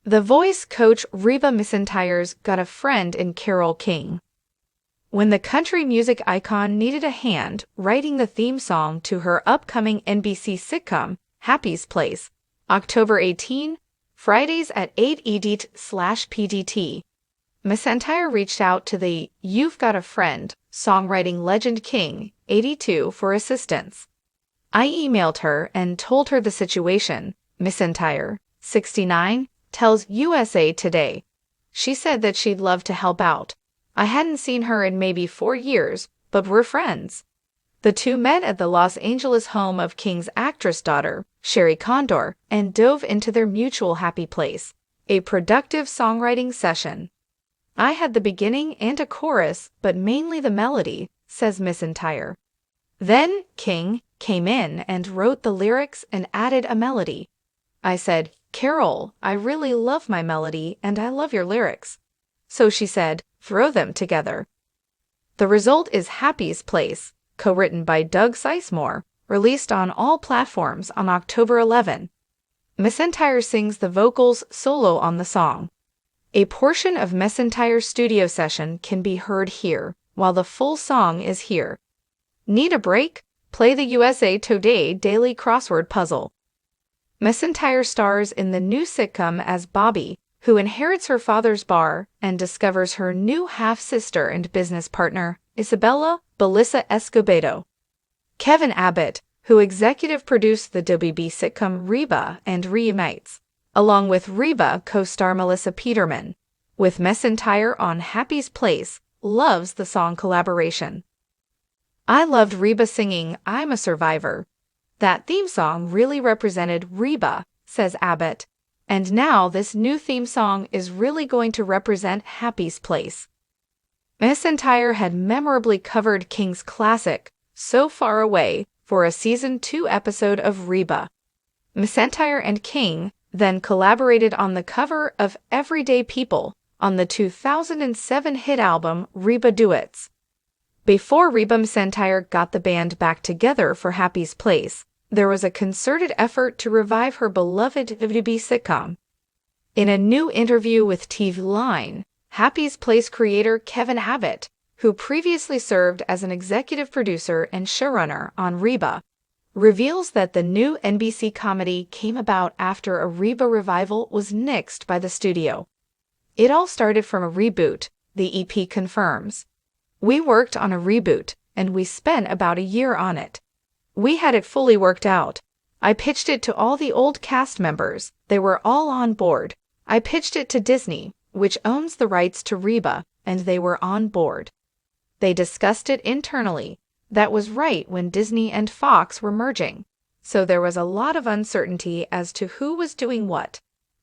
The voice coach Reba McEntire's got a friend in Carole King. When the country music icon needed a hand writing the theme song to her upcoming NBC sitcom, Happy's Place, October 18, Fridays at 8 EDT/PDT, McEntire reached out to the You've Got a Friend songwriting legend King, 82, for assistance. I emailed her and told her the situation, McEntire, 69, tells USA Today. She said that she'd love to help out. I hadn't seen her in maybe 4 years, but we're friends. The two met at the Los Angeles home of King's actress daughter, Sherry Condor, and dove into their mutual happy place, a productive songwriting session. I had the beginning and a chorus, but mainly the melody, says McEntire. Then King came in and wrote the lyrics and added a melody. I said, Carole, I really love my melody and I love your lyrics. So she said, throw them together. The result is Happy's Place, co-written by Doug Sizemore, released on all platforms on October 11. McEntire sings the vocals solo on the song. A portion of McEntire's studio session can be heard here, while the full song is here. Need a break? Play the USA Today Daily Crossword Puzzle. McEntire stars in the new sitcom as Bobby, who inherits her father's bar and discovers her new half-sister and business partner, Isabella Belissa Escobedo. Kevin Abbott, who executive produced the WB sitcom Reba and reunites, along with Reba co-star Melissa Peterman, with McEntire on Happy's Place, loves the song collaboration. I loved Reba singing I'm a Survivor. That theme song really represented Reba, says Abbott, and now this new theme song is really going to represent Happy's Place. McEntire had memorably covered King's classic, So Far Away, for a Season 2 episode of Reba. McEntire and King then collaborated on the cover of Everyday People on the 2007 hit album Reba Duets. Before Reba McEntire got the band back together for Happy's Place, there was a concerted effort to revive her beloved WB sitcom. In a new interview with TV Line, Happy's Place creator Kevin Abbott, who previously served as an executive producer and showrunner on Reba, reveals that the new NBC comedy came about after a Reba revival was nixed by the studio. It all started from a reboot, the EP confirms. We worked on a reboot, and we spent about a year on it. We had it fully worked out. I pitched it to all the old cast members. They were all on board. I pitched it to Disney, which owns the rights to Reba, and they were on board. They discussed it internally. That was right when Disney and Fox were merging. So there was a lot of uncertainty as to who was doing what.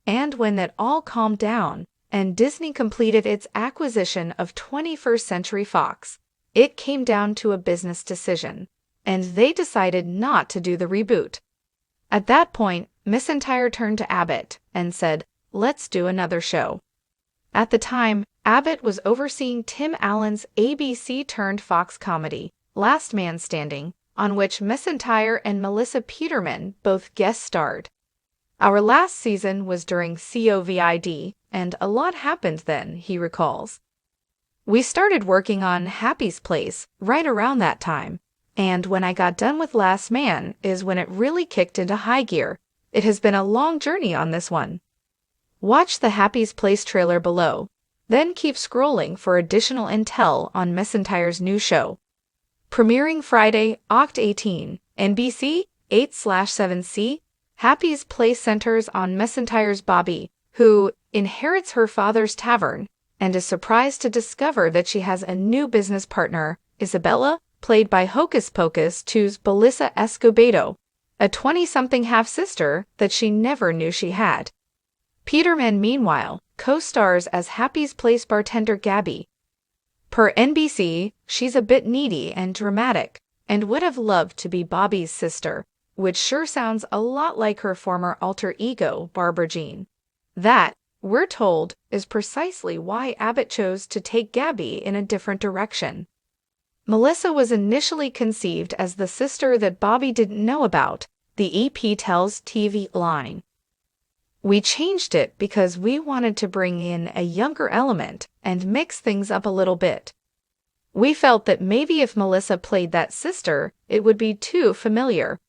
And when that all calmed down, and Disney completed its acquisition of 21st Century Fox, it came down to a business decision, and they decided not to do the reboot. At that point, McEntire turned to Abbott and said, let's do another show. At the time, Abbott was overseeing Tim Allen's ABC-turned-Fox comedy, Last Man Standing, on which McEntire and Melissa Peterman both guest starred. Our last season was during COVID, and a lot happened then, he recalls. We started working on Happy's Place right around that time, and when I got done with Last Man is when it really kicked into high gear. It has been a long journey on this one. Watch the Happy's Place trailer below, then keep scrolling for additional intel on McEntire's new show. Premiering Friday, Oct. 18, NBC 8/7C, Happy's Place centers on McEntire's Bobby, who inherits her father's tavern and is surprised to discover that she has a new business partner, Isabella, played by Hocus Pocus 2's Belissa Escobedo, a 20-something half-sister that she never knew she had. Peterman, meanwhile, co-stars as Happy's Place bartender Gabby. Per NBC, she's a bit needy and dramatic, and would have loved to be Bobby's sister, which sure sounds a lot like her former alter ego, Barbara Jean. That, we're told, is precisely why Abbott chose to take Gabby in a different direction. Melissa was initially conceived as the sister that Bobby didn't know about, the EP tells TV Line. We changed it because we wanted to bring in a younger element and mix things up a little bit. We felt that maybe if Melissa played that sister, it would be too familiar.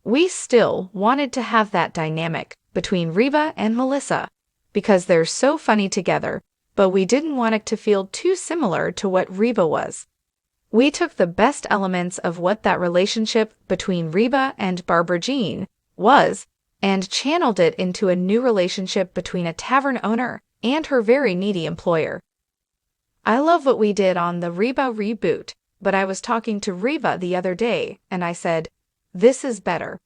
We still wanted to have that dynamic between Reba and Melissa because they're so funny together, but we didn't want it to feel too similar to what Reba was. We took the best elements of what that relationship between Reba and Barbara Jean was and channeled it into a new relationship between a tavern owner and her very needy employer. I love what we did on the Reba reboot, but I was talking to Reba the other day and I said, "This is better."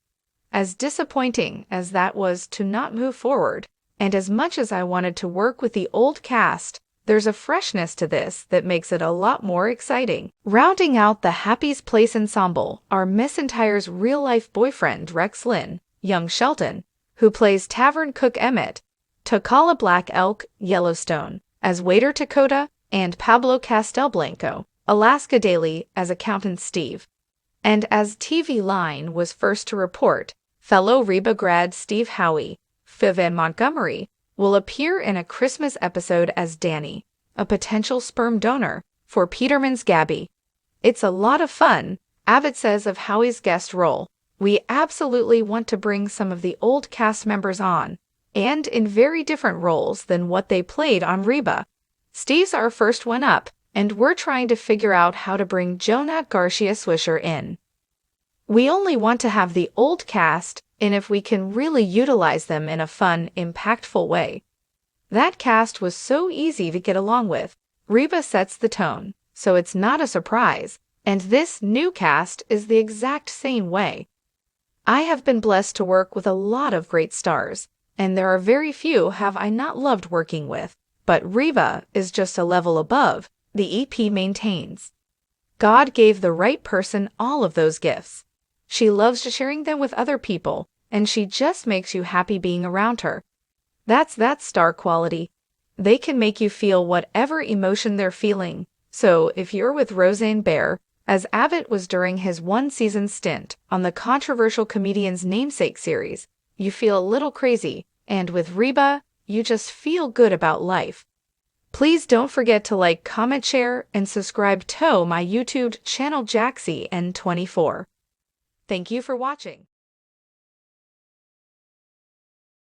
As disappointing as that was to not move forward, and as much as I wanted to work with the old cast, there's a freshness to this that makes it a lot more exciting. Rounding out the Happy's Place ensemble are McEntire's real-life boyfriend Rex Lynn, young Shelton, who plays Tavern Cook Emmett, Tocala Black Elk Yellowstone as Waiter Dakota, and Pablo Castelblanco, Alaska Daily as Accountant Steve. And as TV Line was first to report, fellow Reba grad Steve Howie, Vivian Montgomery, will appear in a Christmas episode as Danny, a potential sperm donor for Peterman's Gabby. It's a lot of fun, Abbott says of Howie's guest role. We absolutely want to bring some of the old cast members on, and in very different roles than what they played on Reba. Steve's our first one up, and we're trying to figure out how to bring Jonah Garcia Swisher in. We only want to have the old cast, and if we can really utilize them in a fun, impactful way. That cast was so easy to get along with. Reba sets the tone, so it's not a surprise, and this new cast is the exact same way. I have been blessed to work with a lot of great stars, and there are very few have I not loved working with, but Reba is just a level above, the EP maintains. God gave the right person all of those gifts. She loves sharing them with other people, and she just makes you happy being around her. That's that star quality. They can make you feel whatever emotion they're feeling. So if you're with Roseanne Barr, as Abbott was during his one-season stint on the controversial comedian's namesake series, you feel a little crazy, and with Reba, you just feel good about life. Please don't forget to like, comment, share, and subscribe to my YouTube channel Jaxcey N24. Thank you for watching.